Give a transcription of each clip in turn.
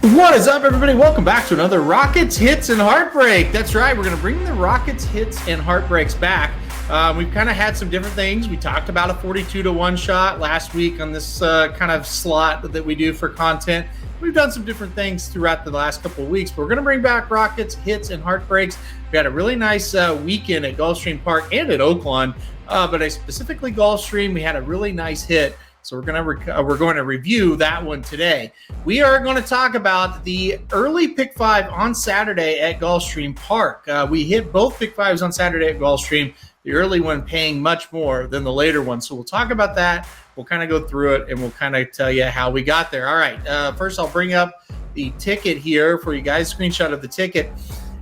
What is up, everybody? Welcome back to another Rockets Hits and Heartbreak. That's right, we're going to bring the Rockets Hits and Heartbreaks back. We've kind of had some different things. We talked about a 42-1 shot last week on this kind of slot that we do for content. We've done some different things throughout the last couple of weeks, but we're going to bring back Rockets Hits and Heartbreaks. We had a really nice weekend at Gulfstream Park and at Oakland, but specifically Gulfstream, we had a really nice hit. So we're going to review that one today. We are going to talk about the early pick five on Saturday at Gulfstream Park. We hit both pick fives on Saturday at Gulfstream. The early one paying much more than the later one. So we'll talk about that. We'll kind of go through it and we'll kind of tell you how we got there. All right. First, I'll bring up the ticket here for you guys. Screenshot of the ticket,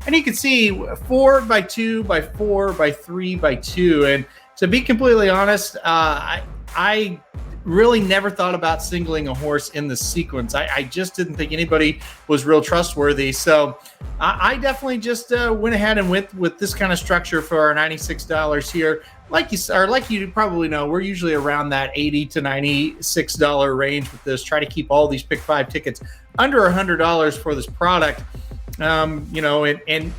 and you can see 4x2 by 4 by 3 by 2. And to be completely honest, I really never thought about singling a horse in the sequence. I just didn't think anybody was real trustworthy. So I definitely just went ahead and went with this kind of structure for our $96 here. Like you probably know, we're usually around that $80 to $96 range with this. Try to keep all these pick five tickets under $100 for this product. And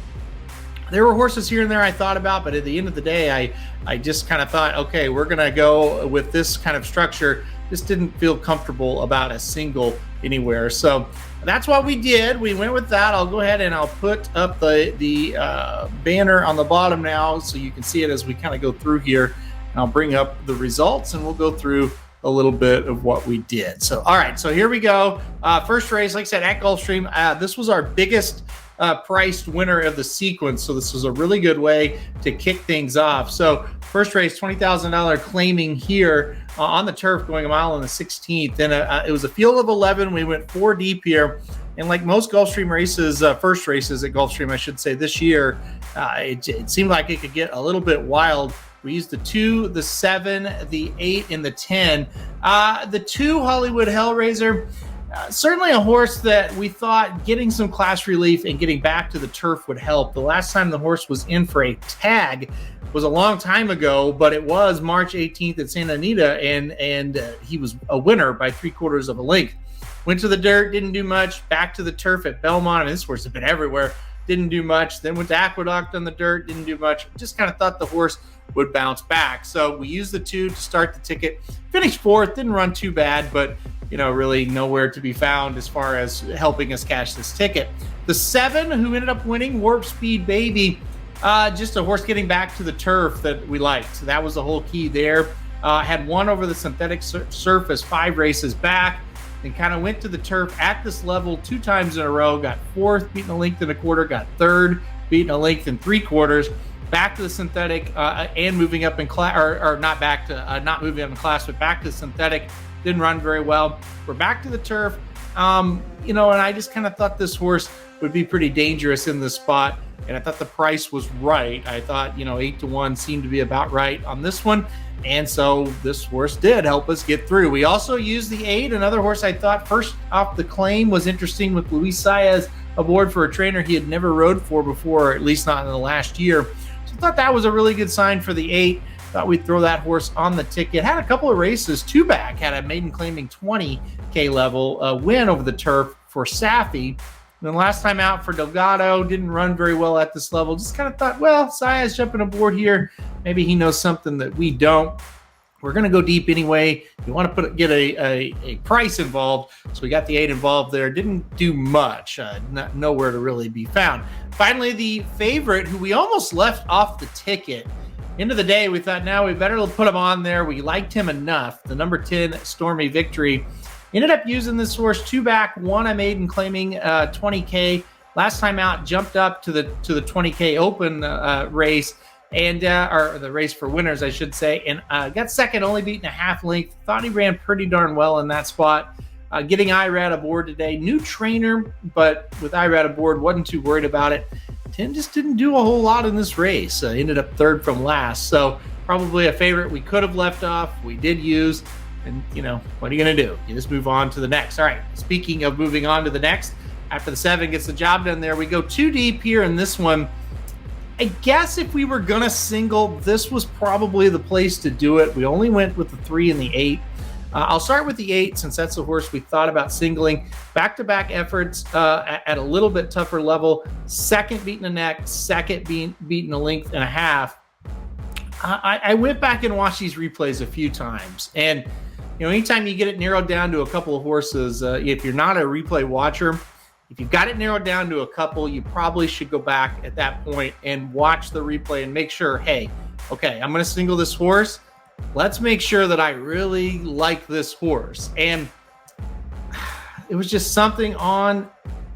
there were horses here and there I thought about, but at the end of the day, I just kind of thought, okay, we're going to go with this kind of structure. Just didn't feel comfortable about a single anywhere. So that's what we did. We went with that. I'll go ahead and I'll put up the banner on the bottom now so you can see it as we kind of go through here. And I'll bring up the results and we'll go through a little bit of what we did. So, all right, so here we go. First race, like I said, at Gulfstream. This was our biggest priced winner of the sequence, so this was a really good way to kick things off. So first race, $20,000 claiming here on the turf, going a mile in the 16th, and it was a field of 11. We went 4 deep here, and like most Gulfstream races, first races at Gulfstream, I should say, this year, it seemed like it could get a little bit wild. We used the 2, the 7, the 8, and the 10. The 2, Hollywood Hellraiser, certainly a horse that we thought getting some class relief and getting back to the turf would help. The last time the horse was in for a tag was a long time ago, but it was March 18th at Santa Anita, and he was a winner by 3/4 of a length. Went to the dirt, didn't do much. Back to the turf at Belmont. I mean, this horse has been everywhere. Didn't do much. Then went to Aqueduct on the dirt, didn't do much. Just kind of thought the horse would bounce back. So we used the 2 to start the ticket. Finished 4th, didn't run too bad, but really nowhere to be found as far as helping us cash this ticket. The 7, who ended up winning, Warp Speed Baby, just a horse getting back to the turf that we liked. So that was the whole key there. Had won over the synthetic surface 5 races back, and kind of went to the turf at this level 2 times in a row. Got 4th, beating a length and a quarter. Got 3rd, beating a length and 3/4. Back to the synthetic and moving up in class, or not back to not moving up in class, but back to synthetic. Didn't run very well. We're back to the turf, and I just kind of thought this horse would be pretty dangerous in this spot, and I thought the price was right. I thought 8-1 seemed to be about right on this one, and so this horse did help us get through. We also used the 8, another horse I thought first off the claim was interesting, with Luis Saez aboard for a trainer he had never rode for before, or at least not in the last year. So I thought that was a really good sign for the 8. Thought we'd throw that horse on the ticket. Had a couple of races, 2 back, had a maiden claiming 20K level win over the turf for Safi. And then last time out for Delgado, didn't run very well at this level. Just kind of thought, well, Saez jumping aboard here. Maybe he knows something that we don't. We're going to go deep anyway. You want to get a price involved. So we got the 8 involved there. Didn't do much. Nowhere to really be found. Finally, the favorite, who we almost left off the ticket. End of the day, we thought, now we better put him on there. We liked him enough. The number 10, Stormy Victory. Ended up using this horse 2 back, 1 I made and claiming 20K. Last time out, jumped up to the 20K open race, and or the race for winners, I should say, and got second, only beating a half length. Thought he ran pretty darn well in that spot. Getting Irad aboard today. New trainer, but with Irad aboard, wasn't too worried about it. Tim just didn't do a whole lot in this race. Ended up 3rd from last. So probably a favorite we could have left off. We did use. And, what are you going to do? You just move on to the next. All right. Speaking of moving on to the next, after the 7 gets the job done there, we go 2 deep here in this one. I guess if we were going to single, this was probably the place to do it. We only went with the 3 and the 8. I'll start with the 8 since that's the horse we thought about singling. Back-to-back efforts at a little bit tougher level. Second beating a neck, second beating a length and a half. I went back and watched these replays a few times, and anytime you get it narrowed down to a couple of horses, if you're not a replay watcher, if you've got it narrowed down to a couple, you probably should go back at that point and watch the replay and make sure, hey, okay, I'm going to single this horse. Let's make sure that I really like this horse. And it was just something on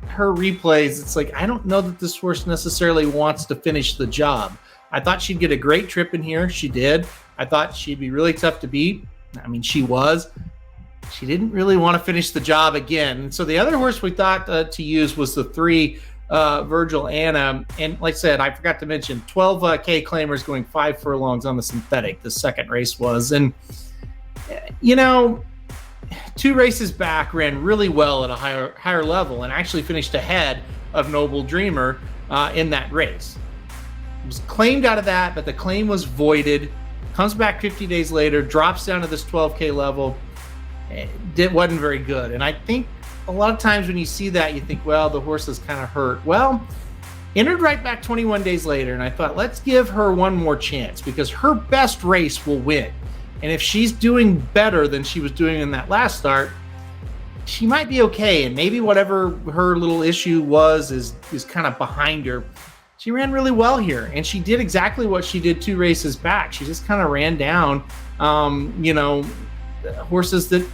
her replays. It's like, I don't know that this horse necessarily wants to finish the job. I thought she'd get a great trip in here. She did. I thought she'd be really tough to beat. I mean, she was. She didn't really want to finish the job again. So the other horse we thought to use was the 3, Virgil Anna. And like I said, I forgot to mention 12K claimers going 5 furlongs on the synthetic. The second race was. And, 2 races back ran really well at a higher level and actually finished ahead of Noble Dreamer in that race. It was claimed out of that, but the claim was voided. Comes back 50 days later, drops down to this 12K level. It wasn't very good. And I think a lot of times when you see that, you think, well, the horse is kind of hurt. Well, entered right back 21 days later, and I thought, let's give her one more chance because her best race will win. And if she's doing better than she was doing in that last start, she might be okay. And maybe whatever her little issue was is kind of behind her. She ran really well here, and she did exactly what she did 2 races back. She just kind of ran down, horses that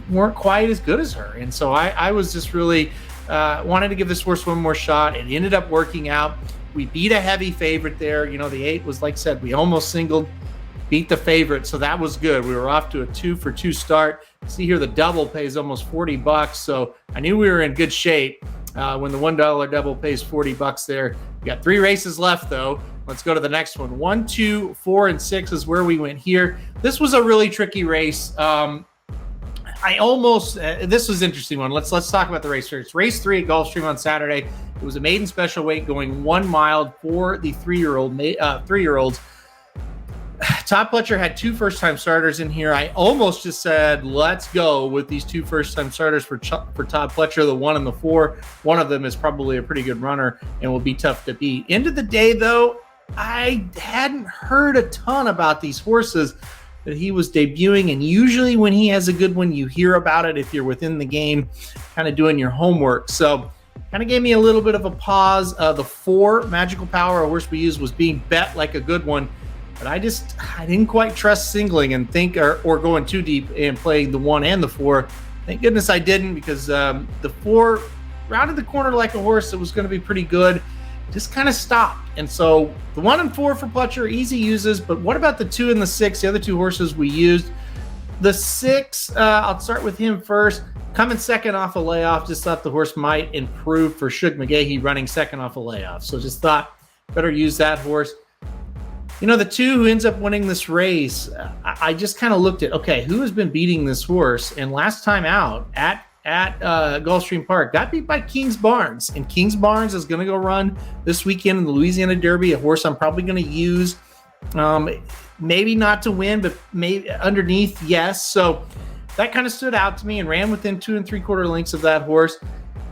weren't quite as good as her. And so I was just really wanted to give this horse one more shot. It ended up working out. We beat a heavy favorite there. The 8 was, like I said, we almost singled, beat the favorite. So that was good. We were off to a 2-for-2 start. See here, the double pays almost $40. So I knew we were in good shape when the $1 double pays $40 there. We got 3 races left though. Let's go to the next one. 1, 2, 4, and 6 is where we went here. This was a really tricky race. This was an interesting one. Let's talk about the race first. Race 3 at Gulfstream on Saturday. It was a maiden special weight going 1 mile for the 3-year-olds. Todd Pletcher had 2 first-time starters in here. I almost just said, let's go with these 2 first-time starters for Todd Pletcher, the 1 and the 4. One of them is probably a pretty good runner and will be tough to beat. End of the day, though, I hadn't heard a ton about these horses that he was debuting, and usually when he has a good one, you hear about it if you're within the game, kind of doing your homework. So kind of gave me a little bit of a pause. The 4, Magical Power, a horse we used, was being bet like a good one, but I didn't quite trust singling and think or going too deep and playing the 1 and the 4. Thank goodness I didn't, because the 4 rounded the corner like a horse that was going to be pretty good. Just kind of stopped. And so the 1 and 4 for Pletcher, easy uses, but what about the 2 and the 6, the other 2 horses we used? The 6, I'll start with him first. Coming second off a layoff, just thought the horse might improve for Shug McGahee running second off a layoff. So just thought better use that horse. The 2 who ends up winning this race, I just kind of looked at, okay, who has been beating this horse? And last time out at Gulfstream Park, got beat by Kings Barnes. And Kings Barnes is going to go run this weekend in the Louisiana Derby, a horse I'm probably going to use. Maybe not to win, but maybe underneath, yes. So that kind of stood out to me and ran within 2 3/4 lengths of that horse.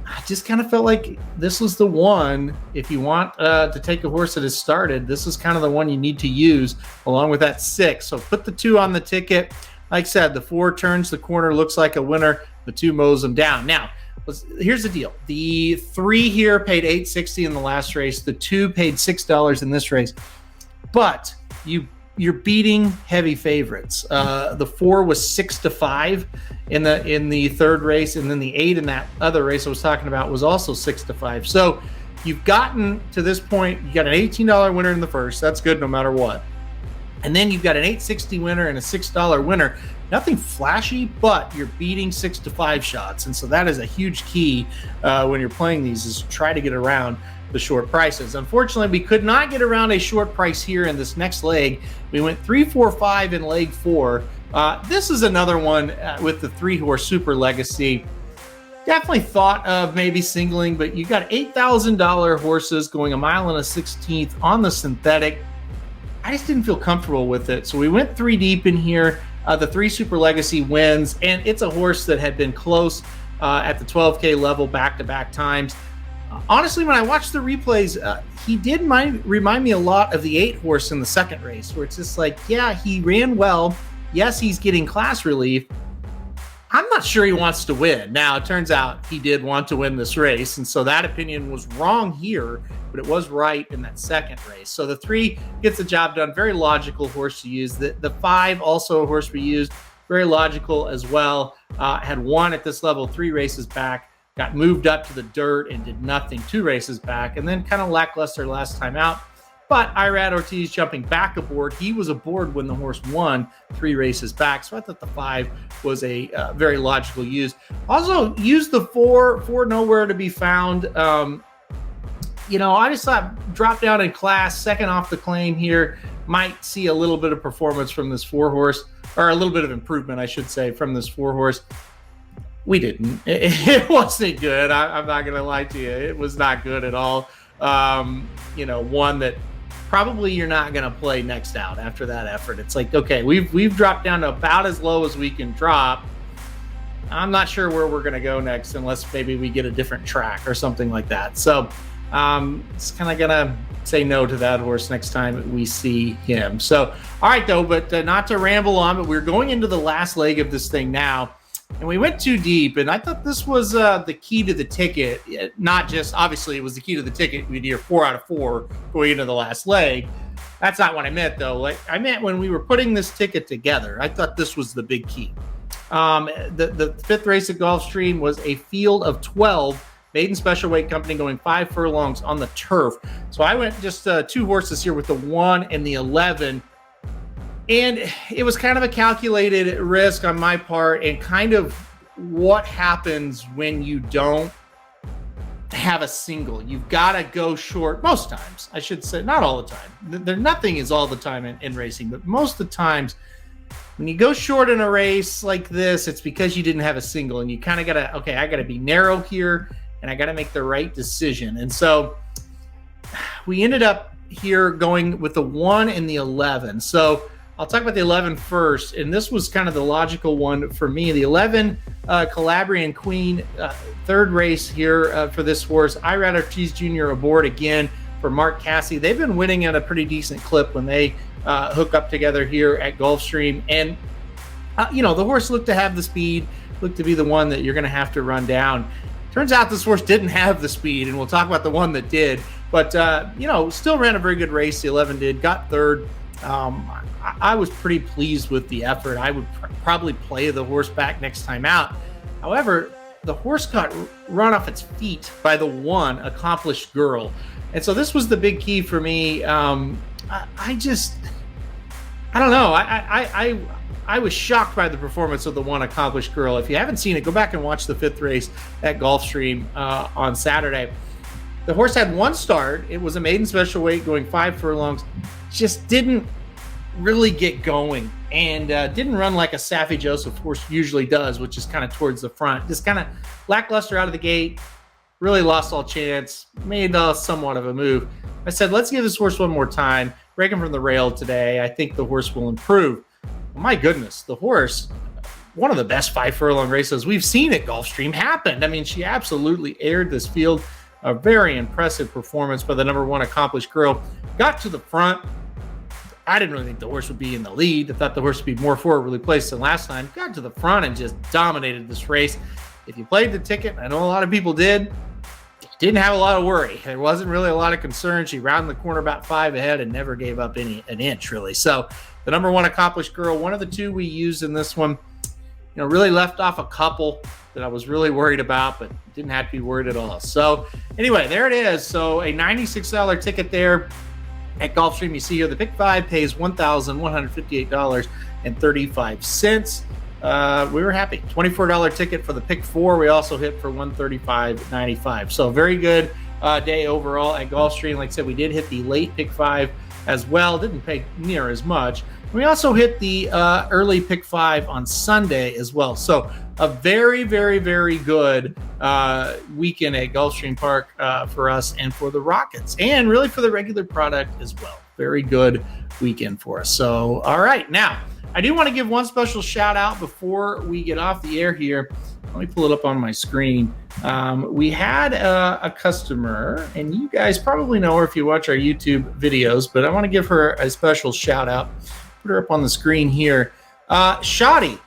I just kind of felt like this was the one, if you want to take a horse that has started, this is kind of the one you need to use along with that 6. So put the 2 on the ticket. Like I said, the 4 turns the corner, looks like a winner. The 2 mows them down. Now, here's the deal. The 3 here paid $8.60 in the last race. The 2 paid $6 in this race. But you're beating heavy favorites. The 4 was 6-5 in the third race, and then the 8 in that other race I was talking about was also 6-5. So you've gotten to this point. You got an $18 winner in the first. That's good no matter what. And then you've got an $8.60 winner and a $6 winner. Nothing flashy, but you're beating 6-5 shots. And so that is a huge key when you're playing these, is try to get around the short prices. Unfortunately, we could not get around a short price here in this next leg. We went 3-4-5 in leg 4. This is another one with the 3-horse Super Legacy. Definitely thought of maybe singling, but you got $8,000 horses going 1 1/16 miles on the synthetic. I just didn't feel comfortable with it. So we went 3 deep in here. The 3 Super Legacy wins, and it's a horse that had been close at the 12K level back-to-back times. Honestly, when I watched the replays, he did remind me a lot of the 8 horse in the second race, where it's just like, yeah, he ran well. Yes, he's getting class relief. I'm not sure he wants to win. Now, it turns out he did want to win this race, and so that opinion was wrong here, but it was right in that second race. So the 3 gets the job done. Very logical horse to use. The 5, also a horse we used, very logical as well. Had won at this level 3 races back, got moved up to the dirt and did nothing 2 races back, and then kind of lackluster last time out. But Irad Ortiz jumping back aboard. He was aboard when the horse won 3 races back. So I thought the 5 was a very logical use. Also used the 4 nowhere to be found. I just thought drop down in class, second off the claim here. Might see a little bit of performance from this 4 horse, or a little bit of improvement, I should say, from this 4 horse. We didn't. It wasn't good. I'm not going to lie to you. It was not good at all. One that probably you're not going to play next out after that effort. It's like, okay, we've dropped down to about as low as we can drop. I'm not sure where we're going to go next unless maybe we get a different track or something like that. So it's kind of going to say no to that horse next time we see him. So, all right, though, but not to ramble on, but we're going into the last leg of this thing now. And we went too deep, and I thought this was the key to the ticket. Not just, obviously, it was the key to the ticket. We'd hear 4 out of 4 going into the last leg. That's not what I meant, though. Like, I meant when we were putting this ticket together, I thought this was the big key. The 5th race at Gulfstream was a field of 12, maiden special weight company going 5 furlongs on the turf. So I went just 2 horses here with the 1 and the 11. And it was kind of a calculated risk on my part, and kind of what happens when you don't have a single. You've got to go short most times. I should say, not all the time. Nothing is all the time in racing, but most of the times when you go short in a race like this, it's because you didn't have a single, and you kind of got to, okay, I got to be narrow here, and I got to make the right decision. And so we ended up here going with the 1 and the 11. So I'll talk about the 11 first, and this was kind of the logical one for me. The 11 Calabrian Queen, 3rd race here for this horse. Irad Ortiz Jr. aboard again for Mark Casse. They've been winning at a pretty decent clip when they hook up together here at Gulfstream. And, the horse looked to have the speed, looked to be the one that you're going to have to run down. Turns out this horse didn't have the speed, and we'll talk about the one that did. But, still ran a very good race. The 11 did, got 3rd. I was pretty pleased with the effort. I would probably play the horse back next time out. However, the horse got run off its feet by the 1 Accomplished Girl. And so this was the big key for me. I don't know. I was shocked by the performance of the 1 Accomplished Girl. If you haven't seen it, go back and watch the 5th race at Gulfstream on Saturday. The horse had 1 start. It was a maiden special weight going 5 furlongs. Just didn't really get going, and didn't run like a Saffie Joseph horse usually does, which is kind of towards the front. Just kind of lackluster out of the gate, really lost all chance, made somewhat of a move. I said, let's give this horse one more time, break him from the rail today. I think the horse will improve. Well, my goodness, the horse, one of the best 5 furlong races we've seen at Gulfstream happened. I mean, she absolutely aired this field. A very impressive performance by the number 1 Accomplished Girl. Got to the front. I didn't really think the horse would be in the lead. I thought the horse would be more forwardly placed than last time. Got to the front and just dominated this race. If you played the ticket, I know a lot of people did, didn't have a lot of worry. There wasn't really a lot of concern. She rounded the corner about 5 ahead and never gave up an inch, really. So the number 1 Accomplished Girl, one of the 2 we used in this one, really left off a couple that I was really worried about, but didn't have to be worried at all. So anyway, there it is. So a $96 ticket there at Gulfstream. You see here the pick 5 pays $1,158.35. We were happy. $24 ticket for the pick 4. We also hit for $135.95. So very good day overall at Gulfstream. Like I said, we did hit the late pick 5 as well. Didn't pay near as much. We also hit the early pick 5 on Sunday as well. So a very, very, very good weekend at Gulfstream Park for us and for the Rockets, and really for the regular product as well. Very good weekend for us. So, all right. Now, I do want to give one special shout out before we get off the air here. Let me pull it up on my screen. We had a customer, and you guys probably know her if you watch our YouTube videos, but I want to give her a special shout out. Put her up on the screen here. Shotty.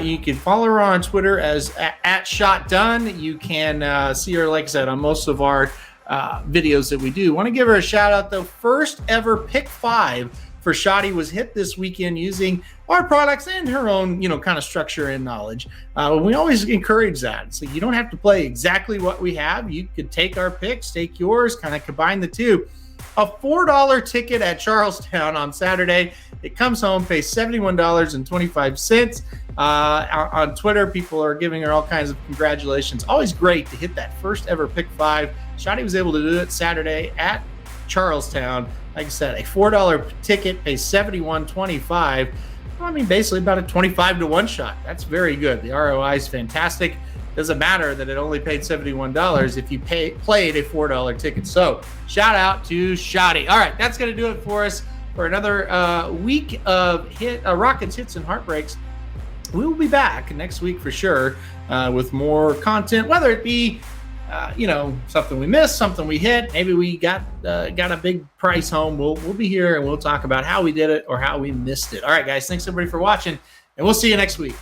You can follow her on Twitter as at @ShotDone. You can see her, like I said, on most of our videos that we do. Want to give her a shout out though. First ever pick 5 for Shotty was hit this weekend using our products and her own, kind of structure and knowledge. We always encourage that. So you don't have to play exactly what we have. You could take our picks, take yours, kind of combine the two. A $4 ticket at Charlestown on Saturday. It comes home, pays $71.25. On Twitter, people are giving her all kinds of congratulations. Always great to hit that first ever pick 5. Shotty was able to do it Saturday at Charlestown. Like I said, a $4 ticket pays $71.25. I mean, basically about a 25 to 1 shot. That's very good. The ROI is fantastic. Doesn't matter that it only paid $71 if you played a $4 ticket. So shout out to Shotty. All right, that's going to do it for us for another week of Rockets Hits and Heartbreaks. We will be back next week for sure with more content, whether it be something we missed, something we hit. Maybe we got a big price home. We'll be here and we'll talk about how we did it or how we missed it. All right, guys, thanks everybody for watching, and we'll see you next week.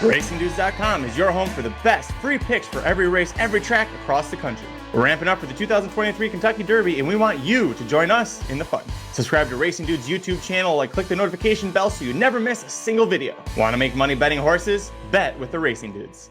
RacingDudes.com is your home for the best free picks for every race, every track across the country. We're ramping up for the 2023 Kentucky Derby, and we want you to join us in the fun. Subscribe to Racing Dudes YouTube channel and click the notification bell so you never miss a single video. Want to make money betting horses? Bet with the Racing Dudes.